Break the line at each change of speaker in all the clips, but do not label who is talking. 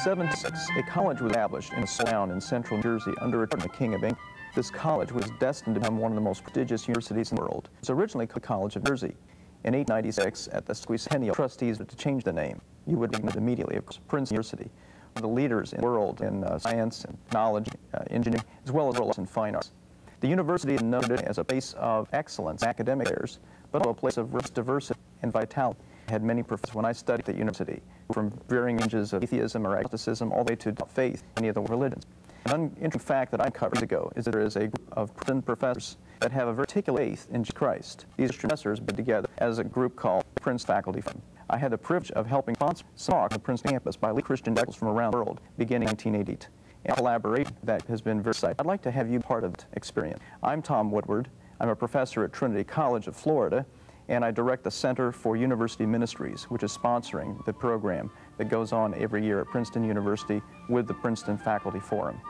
1776, a college was established in a small town in central New Jersey under the King of England. This college was destined to become one of the most prestigious universities in the world. It was originally called the College of New Jersey. In 1896, at the sesquicentennial, trustees to change the name. You would recognize immediately, of course, Princeton University, one of the leaders in the world in science and knowledge, engineering, as well as in fine arts. The university is noted as a place of excellence in academic affairs, but also a place of diversity and vitality. I had many professors when I studied at the university, from varying ranges of atheism or agnosticism all the way to faith in any of the religions. An interesting fact that I uncovered years ago is that there is a group of Princeton professors that have a very particular faith in Jesus Christ. These professors put together as a group called the Princeton Faculty Fund. I had the privilege of helping sponsor some talks on the Princeton campus by leading Christian evangelicals from around the world, beginning in 1988. And collaboration that has been very exciting. I'd like to have you part of that experience. I'm Tom Woodward. I'm a professor at Trinity College of Florida, and I direct the Center for University Ministries, which is sponsoring the program that goes on every year at Princeton University with the Princeton Faculty Forum.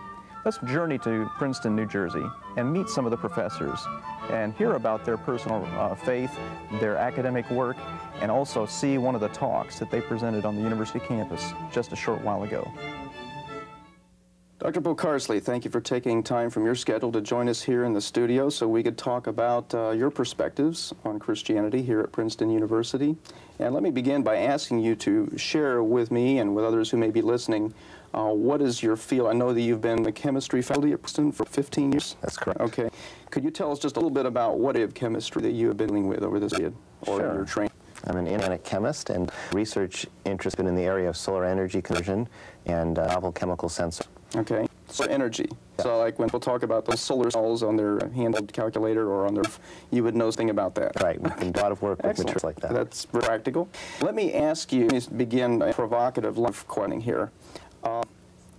Let's journey to Princeton, New Jersey, and meet some of the professors and hear about their personal faith, their academic work, and also see one of the talks that they presented on the university campus just a short while ago. Dr. Bo Carsley, thank you for taking time from your schedule to join us here in the studio so we could talk about your perspectives on Christianity here at Princeton University. And let me begin by asking you to share with me and with others who may be listening, what is your field? I know that you've been the chemistry faculty at Princeton for 15 years.
That's correct.
Okay. Could you tell us just a little bit about what area of chemistry that you have been dealing with over this period, or
Sure.
your training?
I'm an inorganic chemist, and research interest in the area of solar energy conversion and novel chemical sensors.
Okay. So energy. So like when people talk about those solar cells on their handheld calculator or on their, you would know something about that.
Right. We can do a lot of work with materials like that.
That's very practical. Let me ask you, let me begin a provocative life questioning here.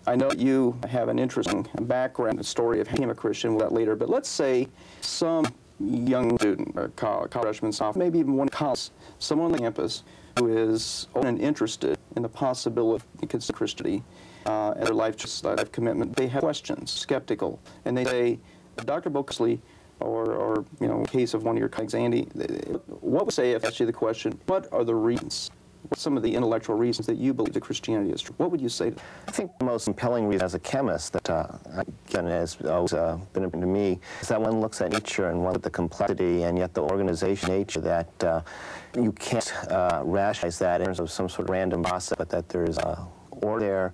I know that you have an interesting background, a story of becoming a Christian, with that later, but let's say some young student, or college freshman, sophomore, maybe even one college, someone on the campus who is open and interested in the possibility of considering Christianity and their life commitment. They have questions, skeptical, and they say, Dr. Bo Carsley, or you know, in case of one of your colleagues, Andy, what would say if I asked you the question, what are the reasons? What's some of the intellectual reasons that you believe that Christianity is true? What would you say to that?
I think the most compelling reason as a chemist that, again, has always been important to me is that one looks at nature and one looks at the complexity and yet the organization nature that you can't rationalize that in terms of some sort of random process, but that there's order there,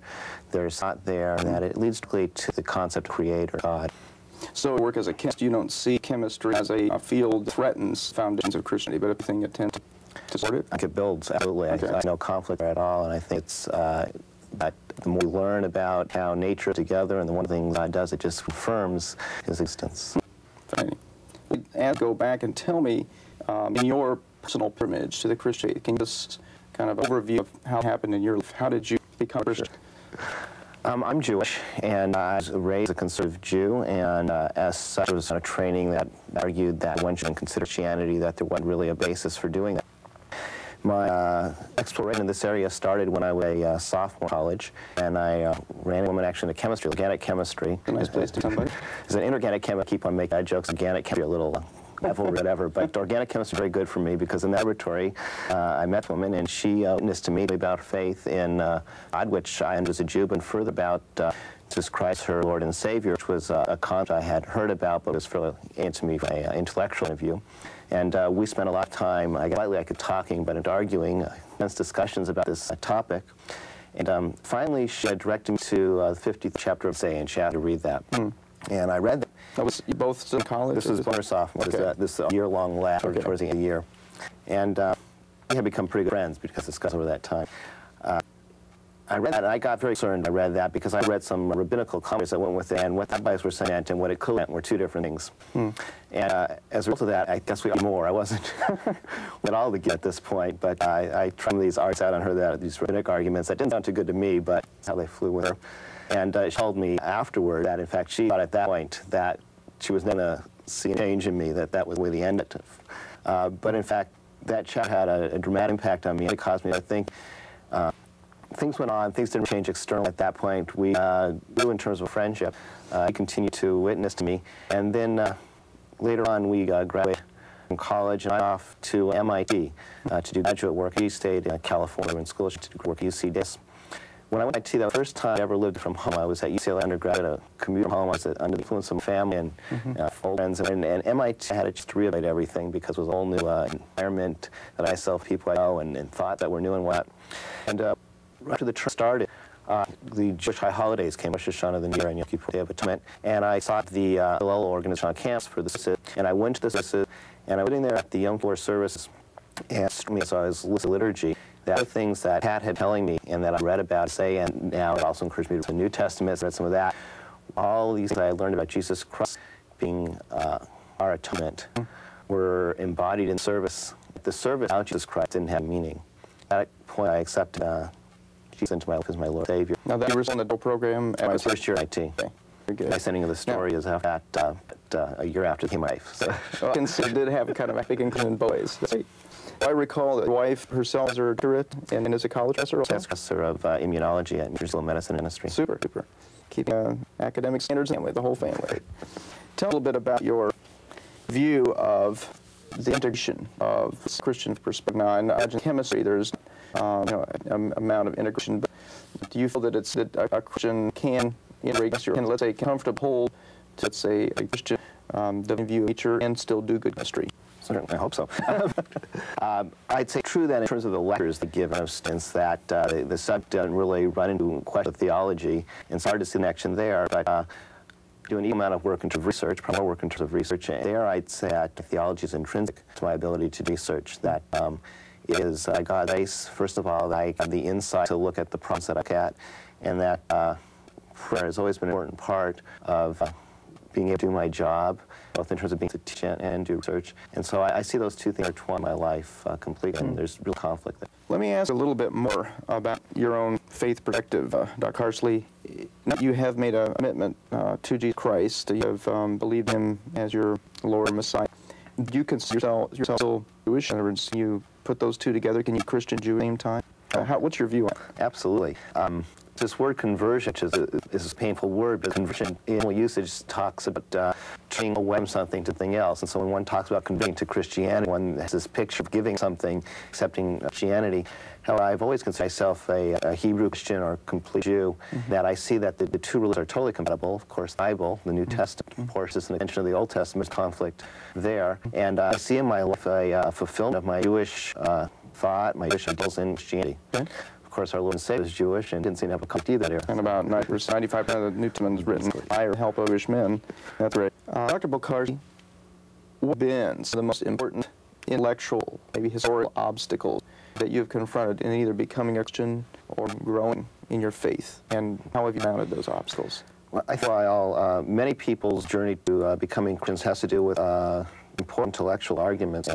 there's not there, and that it leads directly to the concept of creator, God.
So work as a chemist, you don't see chemistry as a field that threatens foundations of Christianity, but everything it tends to support it?
I think it builds, absolutely. Okay. I know conflict there at all, and I think it's that the more we learn about how nature is together and the one thing God does, it just confirms his existence.
Fascinating. And go back and tell me, in your personal pilgrimage to the Christianity, can you just kind of overview of how it happened in your life? How did you become a Christian?
I'm Jewish, and I was raised a conservative Jew, and as such, it was a training that argued that one shouldn't consider Christianity, that there wasn't really a basis for doing that. My exploration in this area started when I was a sophomore in college, and I ran a woman actually into chemistry, organic chemistry.
A nice place to somebody.
As an inorganic chemist, I keep on making bad jokes, organic chemistry a little level or whatever, but organic chemistry is very good for me because in the laboratory, I met a woman and she witnessed to me about faith in God, which I was a Jew, and further about Jesus Christ, her Lord and Savior, which was a concept I had heard about, but was fairly into me from an intellectual point of view. And we spent a lot of time, I got slightly like talking, but arguing, immense discussions about this topic. And finally, she had directed me to the 50th chapter of Isaiah, and she had to read that. And I read that.
That was you both in college?
This was junior sophomore. Okay. This year-long lab towards the end of the year. And we had become pretty good friends because discussed over that time. I read that, and I got very concerned. I read that because I read some rabbinical commentaries that went with it, and what the rabbis were saying and what it could meant were two different things. And as a result of that, I guess we got more. I wasn't at all the good at this point, but I tried these arguments out on her, that these rabbinic arguments that didn't sound too good to me, but that's how they flew with her. And she told me afterward that, in fact, she thought at that point that she was going to see a change in me, that was the way the end of. But in fact, that chat had a dramatic impact on me. It caused me to think. Things went on. Things didn't change externally at that point. We grew in terms of friendship. He continued to witness to me. And then later on, we graduated from college and I went off to MIT to do graduate work. He stayed in California in school to work at UC Davis. when I went to MIT, the first time I ever lived from home, I was at UCLA undergraduate, a commute from home. I was under the influence of my family and old friends. And MIT had to just reevaluate everything because it was a whole new environment that I saw people I know and thought that were new and what. And right after the term started, the Jewish high holidays came, Rosh Hashanah, the New Year, and Yom Kippur, Day of Atonement. And I saw the Hillel organization on campus for the services. And I went to the services, and I was sitting there at the Yom Kippur service, and so I was listening to liturgy. The other things that Pat had telling me and that I read about, say, and now it also encouraged me to read the New Testament, read some of that. All these things I learned about Jesus Christ being our atonement were embodied in service. The service without Jesus Christ didn't have meaning. At that point, I accepted Jesus into my life as my Lord and Savior.
Now, that you were in the DOL program at
my first year at IT.
Okay. Very good.
My sending of the story is after that, a year after my wife. So.
I can see it did have kind of a big inclusion in both ways. I recall that your wife herself is a doctorate and is a college professor also?
That's professor of immunology at University of Medicine Industry.
Super, super. Keeping academic standards with the whole family. Tell a little bit about your view of the integration of this Christian perspective. Now, in chemistry, there's an amount of integration, but do you feel that it's that a Christian can integrate your, let's say, comfortable hold to, let's say, a Christian the view of nature and still do good chemistry?
Certainly, I hope so. I'd say true that in terms of the lectures they give, since that the subject doesn't really run into question of theology, and it's hard to see the connection there, but do an equal amount of work in terms of research, probably more work in terms of research. And there, I'd say that theology is intrinsic to my ability to research. That is God's grace, first of all, that I have the insight to look at the problems that I look at, and that prayer has always been an important part of being able to do my job, both in terms of being a teacher and do research. And so I see those two things intertwine my life completely, and there's real conflict there.
Let me ask a little bit more about your own faith perspective, Dr. Carsley. You have made a commitment to Jesus Christ. You have believed Him as your Lord and Messiah. Do you consider yourself still Jewish? In other words, you put those two together, can you Christian Jew at the same time? What's your view on it?
Absolutely. This word conversion, which is a painful word, but conversion in normal usage talks about turning away from something to something else. And so when one talks about converting to Christianity, one has this picture of giving something, accepting Christianity. However, I've always considered myself a Hebrew Christian or complete Jew, that I see that the two religions are totally compatible. Of course, the Bible, the New Testament, of course, is an extension of the Old Testament, conflict there. And I see in my life a fulfillment of my Jewish thought, my Jewish ideals in Christianity.
Okay.
Of course, our Lord and Savior is Jewish and didn't seem to have a conflict either.
And about 95% of the New Testament is written by or help of Jewish men. That's right. Dr. Carsley, what have been some of the most important intellectual, maybe historical obstacles that you've confronted in either becoming a Christian or growing in your faith? And how have you mounted those obstacles?
Well, I think many people's journey to becoming Christians has to do with important intellectual arguments.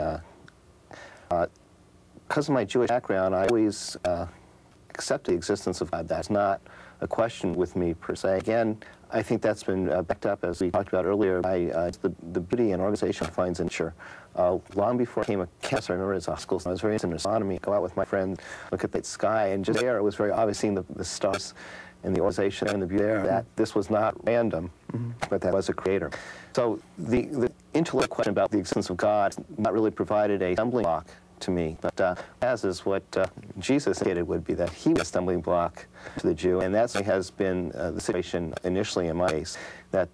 Because of my Jewish background, I always accept the existence of God. That's not a question with me per se. Again, I think that's been backed up, as we talked about earlier, by the beauty and organization finds in nature. Long before I became a cancer, I remember as a school, I was very interested in astronomy. Go out with my friend, look at the sky, and just there it was very obvious seeing the stars and the organization and the beauty there, that this was not random, but that was a creator. So the intellectual question about the existence of God not really provided a stumbling block to me, but as is what Jesus indicated would be, that he was a stumbling block to the Jew, and that has been the situation initially in my case, that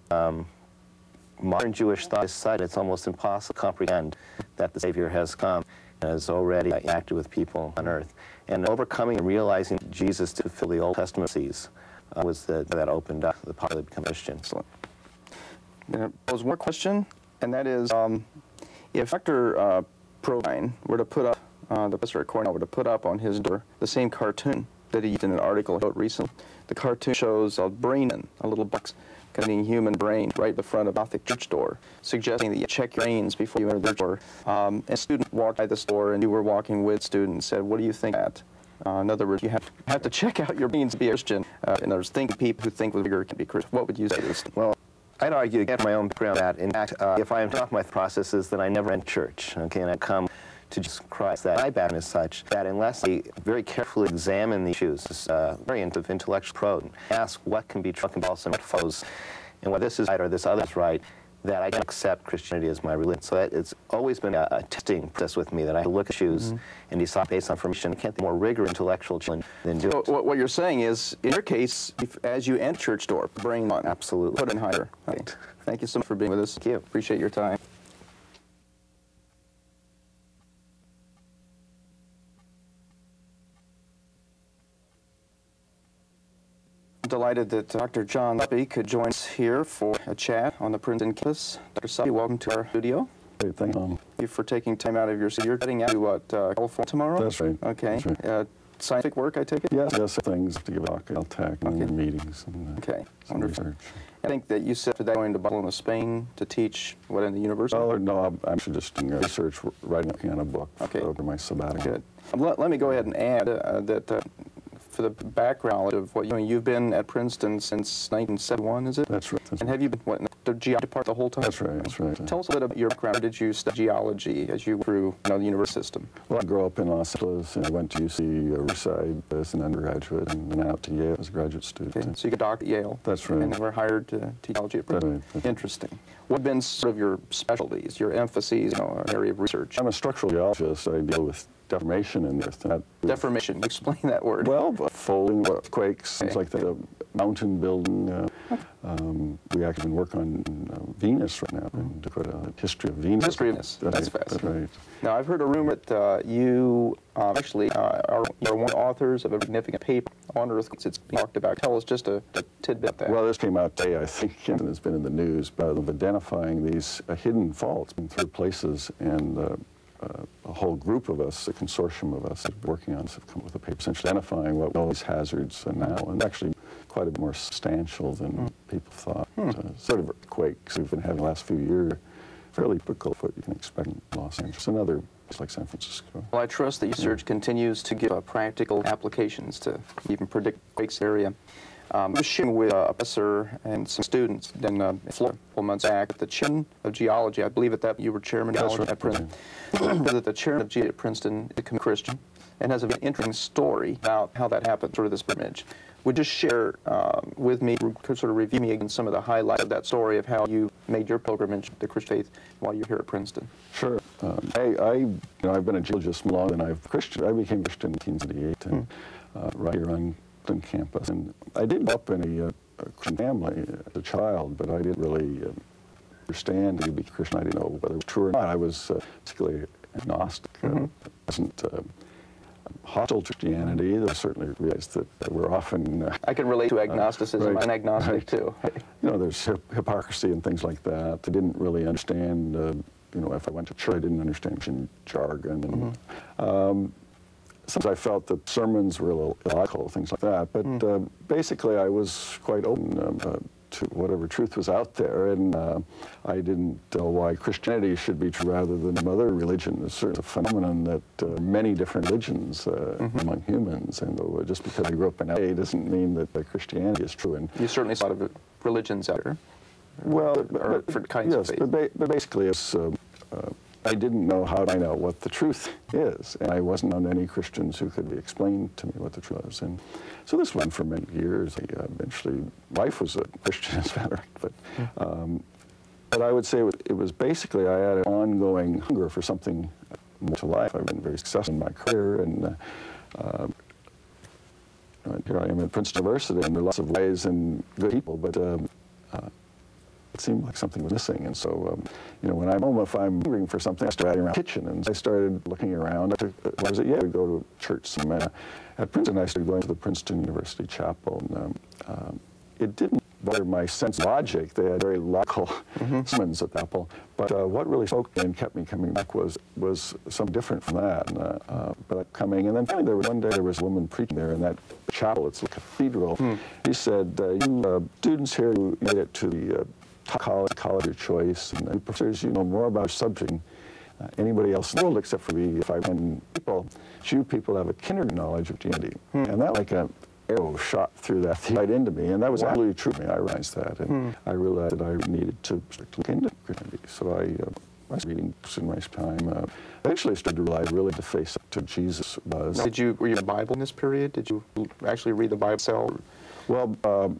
modern Jewish thought aside, it's almost impossible to comprehend that the Savior has come and has already acted with people on earth. And overcoming and realizing Jesus to fulfill the Old Testament sees was that opened up the possibility to become a Christian.
Excellent. I'm going to pose one more question, and that is, if Dr. Provine were to put up, the professor at Cornell were to put up on his door the same cartoon that he used in an article he wrote recently. The cartoon shows a brain in a little box containing human brain right at the front of the Gothic church door, suggesting that you check your brains before you enter the door. And a student walked by the store, and you were walking with a student and said, what do you think of that? In other words, you have to check out your brains to be a Christian. In other words, people who think with vigor can be Christian. What would you say to this?
Well, I'd argue, again, from my own background, that, in fact, if I am off my processes, then I never enter church, okay, and I come to Jesus Christ. That my background is such that unless I very carefully examine the issues, this variant of intellectual approach, ask what can be true, what can be false, and what foes, and whether this is right or this other is right, that I can accept Christianity as my religion. So it's always been a testing process with me, that I look at issues and decide based on information. I can't think more rigorous intellectual challenge than do it.
What you're saying is, in your case, as you enter church door, bring on.
Absolutely.
Put in higher. Okay. Thank you so much for being with us.
Thank you.
Appreciate your time. Delighted that Dr. John Suppy could join us here for a chat on the Princeton campus. Dr. Suppy, welcome to our studio.
Great, thank you.
Thank you for taking time out of your studio. You're heading out to what, California tomorrow?
That's right.
Okay.
That's right.
Scientific work, I take it?
Yes, things to give a talk, LTAC, and meetings. And,
Okay,
some
wonderful.
research.
I think that you said that going to Barcelona, Spain to teach, what, in the university?
Well, no, I'm actually just doing research, writing on a book over my sabbatical.
Good. Let me go ahead and add that for the background of what you've been at Princeton since 1971, is it?
That's right.
And have you been in the geology department the whole time?
That's right. That's right.
Tell us a little bit about your background. Where did you study geology as you went through the university system?
Well, I grew up in Los Angeles, and I went to UC Riverside as an undergraduate, and then out to Yale as a graduate student.
Okay. So you got a doctorate at Yale.
That's right.
And then were hired to teach geology at Princeton.
That's right.
Interesting. What have been sort of your specialties, your emphases, area of research?
I'm a structural geologist. I deal with deformation in the earth.
Deformation. Explain that word.
Well, folding, earthquakes, things like that. Mountain building. We actually work on Venus right now, and to put a history of Venus.
History of Venus. That's fascinating.
That's right.
Now, I've heard a rumor that you actually are one of the authors of a significant paper on earthquakes. It's being talked about. Tell us just a tidbit of that.
Well, this came out today, I think, and it's been in the news, of identifying these hidden faults in third places, and a whole group of us, a consortium of us, that are working on this, have come up with a paper essentially identifying what those hazards are now, and actually quite a bit more substantial than people thought. Sort of earthquakes we've been having the last few years, fairly typical of what you can expect in Los Angeles and other places like San Francisco.
Well, I trust that your research continues to give practical applications to even predict quakes area. I was sharing with a professor and some students in Florida a couple months back, the chairman of geology. I believe that you were chairman of geology at Princeton. That the chairman of geology at Princeton is a Christian and has a very interesting story about how that happened, sort of this pilgrimage. Would you share with me, sort of review me again some of the highlights of that story of how you made your pilgrimage to the Christian faith while you're here at Princeton?
Sure. I've been a geologist long, and I became Christian in 1978, and right here on campus. And I did grow up in a Christian family as a child, but I didn't really understand to be Christian. I didn't know whether it was true or not. I was particularly agnostic. I wasn't hostile to Christianity. I certainly realized that we're often...
I can relate to agnosticism. I'm agnostic too.
There's hypocrisy and things like that. I didn't really understand, if I went to church, I didn't understand Christian jargon. And, sometimes I felt that sermons were a little illogical, things like that. But basically, I was quite open to whatever truth was out there, and I didn't know why Christianity should be true rather than some other religion. It's sort of a phenomenon that many different religions among humans, and just because I grew up in LA doesn't mean that Christianity is true. And
you certainly saw a lot of religions out there.
Well,
or different kinds of faith.
But basically, it's. I didn't know how to know what the truth is, and I wasn't on any Christians who could explain to me what the truth was. And so this went for many years. Eventually, life was a Christian, as a matter of fact. But I would say it was basically I had an ongoing hunger for something more to life. I've been very successful in my career, and here I am at Princeton University, and there are lots of ways and good people, but it seemed like something was missing. And so, when I'm home, if I'm hungering for something, I started around the kitchen, and I started looking around. When I was at Yale, I would go to church. At Princeton, I started going to the Princeton University Chapel. And, it didn't bother my sense of logic. They had very logical sermons at the chapel. But what really spoke and kept me coming back was something different from that. And, but coming, and then finally one day there was a woman preaching there in that chapel. It's a cathedral. He said, "You students here who made it to the college of your choice, and you professors, you know more about your subject than anybody else in the world except for the 5 people. You people have a kindergarten knowledge of Christianity." And that like an arrow shot through that right into me, and that was absolutely true to me. I realized that, and I realized that I needed to look into Christianity. So I was reading books in my time. Eventually, I started to realize really to face up to Jesus was.
Now, did you read the Bible in this period? Did you actually read the Bible itself?
Well.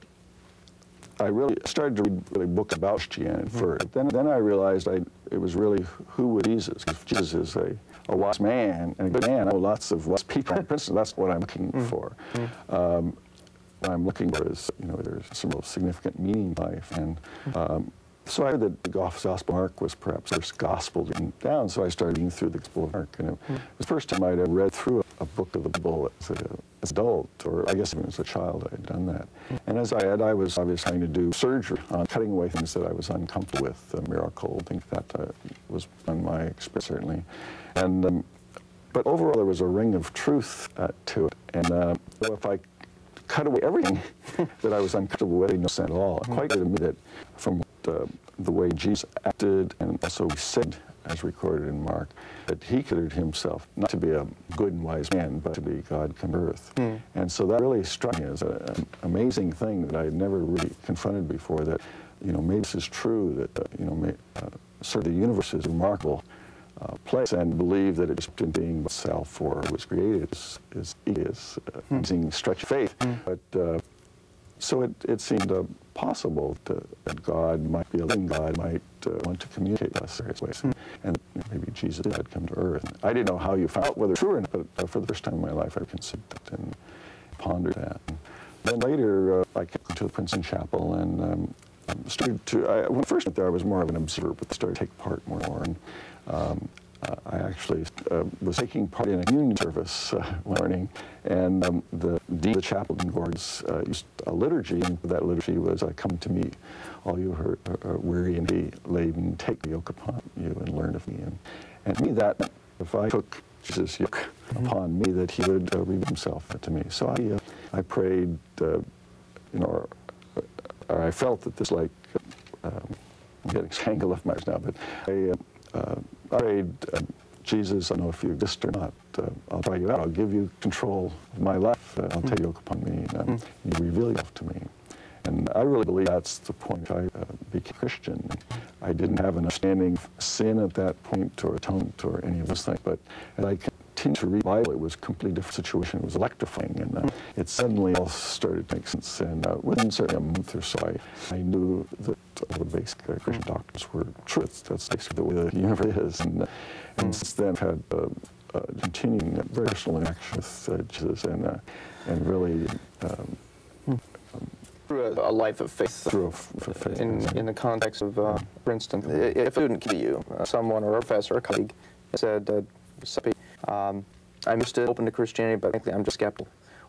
I really started to read really books about Christianity first. Then I realized it was really who was Jesus. If Jesus is a wise man and a good man, I know lots of wise people in Princeton. That's what I'm looking for. What I'm looking for is, there's some real significant meaning in life. And so I heard that the Gospel of Mark was perhaps the first gospel written down, so I started reading through the Gospel of Mark. And it was the first time I'd ever read through a book of the Bible as an adult, or I guess even as a child I had done that. And as I was obviously trying to do surgery on cutting away things that I was uncomfortable with, a miracle, I think that was on my experience, certainly. And but overall there was a ring of truth to it. And so if I cut away everything that I was uncomfortable with, it made no sense at all. Quite clear to me that from the way Jesus acted and also said, as recorded in Mark, that he considered himself not to be a good and wise man, but to be God come to earth. And so that really struck me as an amazing thing that I had never really confronted before, that, maybe this is true, that, sort of the universe is a remarkable place, and believe that it just in being itself or was created is using stretch of faith. But so it seemed possible that God might be a living God, might want to communicate with us in various ways, and maybe Jesus had come to earth. I didn't know how you found out whether it's true or not, but for the first time in my life I considered that and pondered that. And then later I came to the Princeton Chapel and started to, when I first went there I was more of an observer, but started to take part more. And I actually was taking part in a communion service one morning, and the dean of the chapel, Dean Gordons, used a liturgy, and that liturgy was, "Come to me, all you who are weary and heavy laden, take the yoke upon you and learn of me." And to me that meant if I took Jesus' yoke upon me, that he would reveal himself to me. So I prayed, or I felt that this, like, I'm getting tangled up my words now, but I prayed, Jesus, I don't know if you exist or not, I'll try you out, I'll give you control of my life, I'll take your yoke upon me, and you reveal yourself to me. And I really believe that's the point I became a Christian. I didn't have an understanding of sin at that point, or atonement, or any of those things, but as I continued to read the Bible, it was a completely different situation. It was electrifying, and it suddenly all started to make sense. And within certainly a month or so, I knew that all the basic Christian doctrines were truths. That's basically the way the universe is. And since then, I've had continuing very personal interaction with Jesus, and really
through a life of faith.
Through faith.
In the context of Princeton, if a student came to you, someone or a professor or a colleague, said, I'm interested, open to Christianity, but frankly, I'm just skeptical.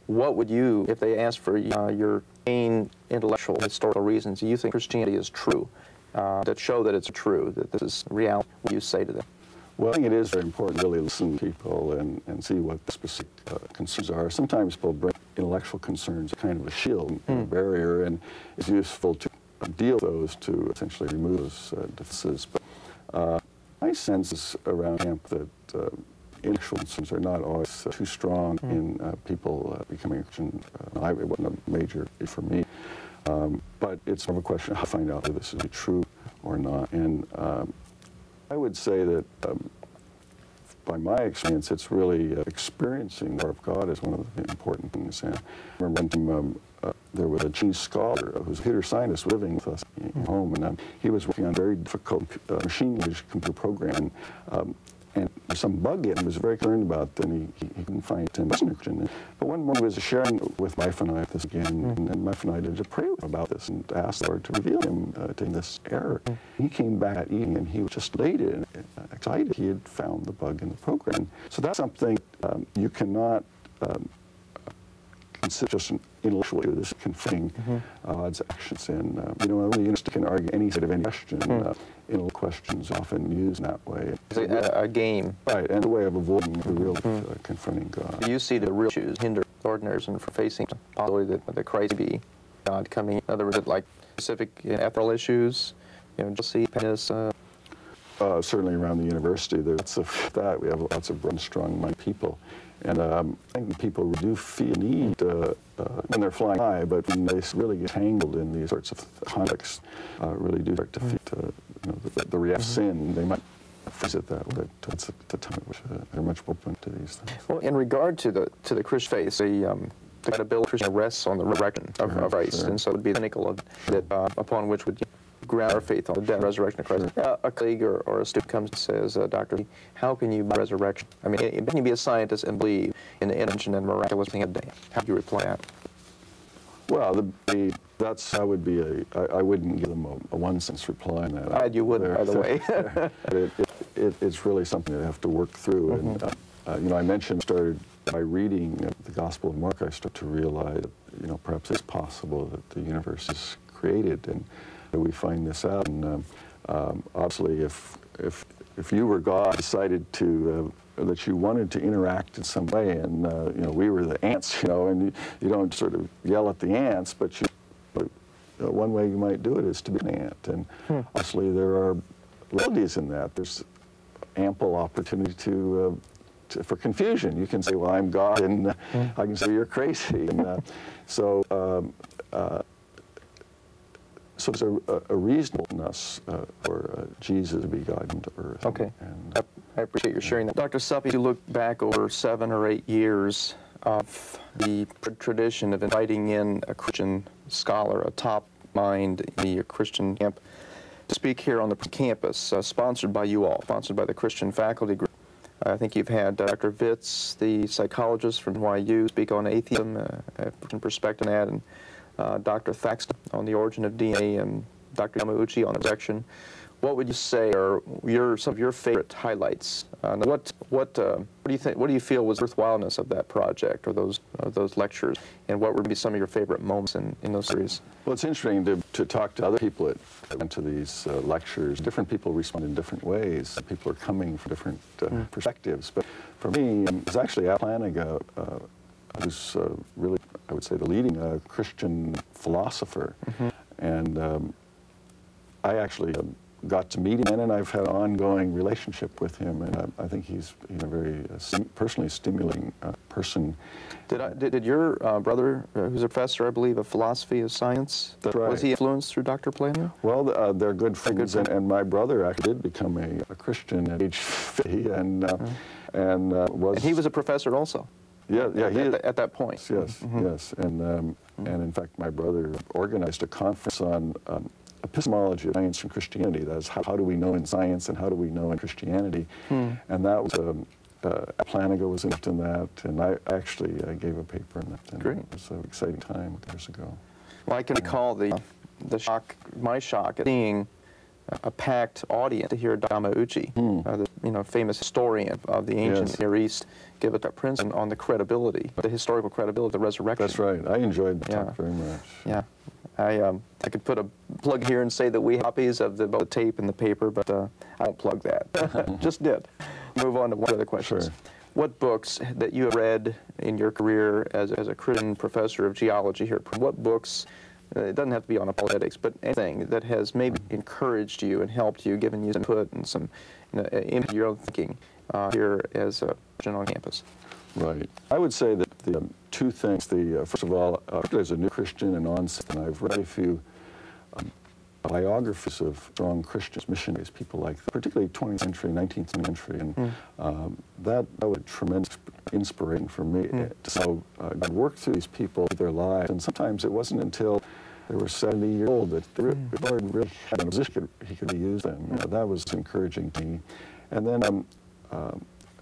What would you, if they asked for your main intellectual, historical reasons, you think Christianity is true, that show that it's true, that this is reality, what do you say to them?
Well, I think it is very important to really listen to people and see what the specific concerns are. Sometimes people bring intellectual concerns as kind of a shield, a barrier, and it's useful to deal with those, to essentially remove those differences. But my sense is around camp that intellectual concerns are not always too strong in people becoming Christian. It wasn't a major issue for me. But it's more of a question of how to find out whether this is true or not. And I would say that by my experience, it's really experiencing the Word of God is one of the important things. And I remember one time there was a Chinese scholar who was a computer scientist living with us at home, and he was working on a very difficult machine language computer program. And there's some bug in it he was very concerned about, and he couldn't find it, and wasn't a Christian. But one morning he was sharing with my wife and I this again, and my wife and I did to pray about this and ask the Lord to reveal him to this error. He came back that evening, and he was just elated and excited he had found the bug in the program. So that's something you cannot consider just an intellectual issue. This is confronting God's actions. And, really interested can argue any sort of any question. Intellectutual questions often used in that way.
It's a game.
Right, and a way of avoiding the real confronting God.
You see the real issues hinder ordinaries from facing the possibility that crazy be God coming. In other words, like specific ethical issues, jealousy, pettiness.
Certainly around the university, there's lots of that. We have lots of broad, strong-minded people. And I think people do feel need when they're flying high, but when they really get tangled in these sorts of conflicts, really do start to feel the real sin. They might phrase it that way, but it's the time at which they're much more open to these things.
Well, in regard to the Christian faith, the credibility of Christianity rests on the resurrection of Christ,
sure.
and so it would be the pinnacle of that upon which would ground our faith on the death and resurrection of Christ. A colleague or a student comes and says, Dr. Lee, how can you buy resurrection? I mean, can you be a scientist and believe in the intervention and miraculous thing of the day? How do you reply that?
Well, I wouldn't give them a one-sentence reply on that.
Glad you wouldn't, by the way.
It's really something I have to work through. And I mentioned started by reading the Gospel of Mark. I started to realize that perhaps it's possible that the universe is created, and we find this out. And obviously, if you were God, decided to that you wanted to interact in some way, and we were the ants, and you don't sort of yell at the ants, but one way you might do it is to be an ant. And obviously, there are realities in that. There's ample opportunity for confusion. You can say, well, I'm God, and I can say you're crazy. And so there's a reasonableness for Jesus to be God into earth.
Okay.
And,
I appreciate your sharing that. Dr. Suppi, you look back over 7 or 8 years of the tradition of inviting in a Christian scholar, a top mind in the Christian camp, to speak here on the campus, sponsored by you all, sponsored by the Christian faculty group. I think you've had Dr. Vitz, the psychologist from NYU, speak on atheism, perspective on that, and Dr. Thaxton on the origin of DNA, and Dr. Yamauchi on resurrection. What would you say are some of your favorite highlights? What do you think? What do you feel was the worthwhileness of that project or those lectures? And what would be some of your favorite moments in those series?
Well, it's interesting to talk to other people that went to these lectures. Different people respond in different ways. People are coming from different perspectives. But for me, it was actually Al Flanagan, who's really, I would say, the leading Christian philosopher. And I actually got to meet him, and I've had an ongoing relationship with him, and I think he's a very personally stimulating person.
Did your brother, who's a professor, I believe, of philosophy of science,
That's right.
Was he influenced through Dr. Flanagan?
Well, they're good friends, and my brother actually did become a Christian at age 50, and was...
And he was a professor also?
Yeah,
At that point?
Yes, yes, and in fact, my brother organized a conference on epistemology of science and Christianity. That is, how do we know in science and how do we know in Christianity? And that was, Flanagan was involved in that, and I actually gave a paper on that. And
Great.
It was an exciting time years ago.
Well, I can recall my shock at seeing a packed audience to hear Yamauchi, the famous historian of the ancient Near East, give it to Princeton on the credibility, the historical credibility of the resurrection.
That's right. I enjoyed the talk very much.
Yeah. I could put a plug here and say that we have copies of both the tape and the paper, but I won't plug that. Just did. Move on to one other question.
Sure.
What books that you have read in your career as a Christian professor of geology here, what books, it doesn't have to be on apologetics, but anything that has maybe encouraged you and helped you, given you some input and some into your own thinking here as a Christian on campus?
Right. I would say that the two things. First of all, as a new Christian and onset, and I've read a few biographies of strong Christians, missionaries, people like that, particularly 20th century, 19th century, and that was tremendous inspiration for me. So I'd worked through these people, their lives, and sometimes it wasn't until they were 70 years old that the Lord really had a position he could use them. That was encouraging to me. And then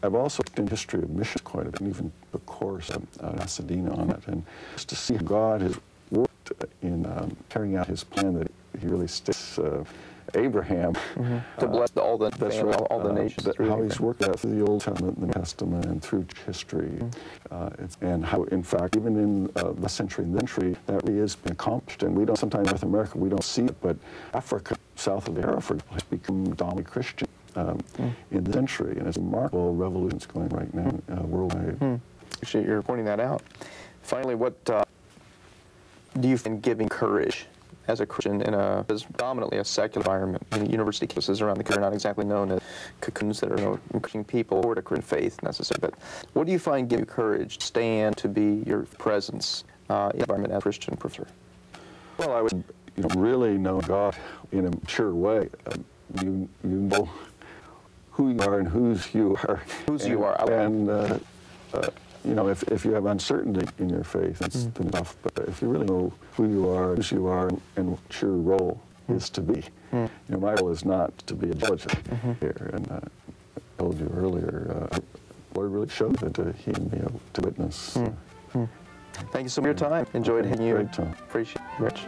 I've also looked in history of missions quite a bit, and even a course in Pasadena on it, and just to see how God has worked in carrying out his plan that he really sticks Abraham
to bless all the all the nations.
How he's worked that through the Old Testament, the New Testament, and through history, and how, in fact, even in the century that really is been accomplished. And we don't sometimes in North America we don't see it, but Africa, south of the Sahara, for example, has become dominantly Christian in the century, and it's a remarkable revolution that's going right now worldwide.
Appreciate your pointing that out. Finally, what do you find giving courage as a Christian in as predominantly a secular environment? University campuses around the country are not exactly known as cocoons that are encouraging people toward a Christian faith necessarily. But what do you find giving you courage to stand to be your presence in the environment as a Christian professor?
Well, I would really know God in a mature way. You know who you are and whose you are.
Whose you are.
And you know, if you have uncertainty in your faith, it's been tough. But if you really know who you are, whose you are, and what your role is to be, you know, my role is not to be a judge here. And I told you earlier, the Lord really showed that He and me to witness.
Thank you so much for your time. Enjoyed hearing you.
Great time.
Appreciate it, Rich.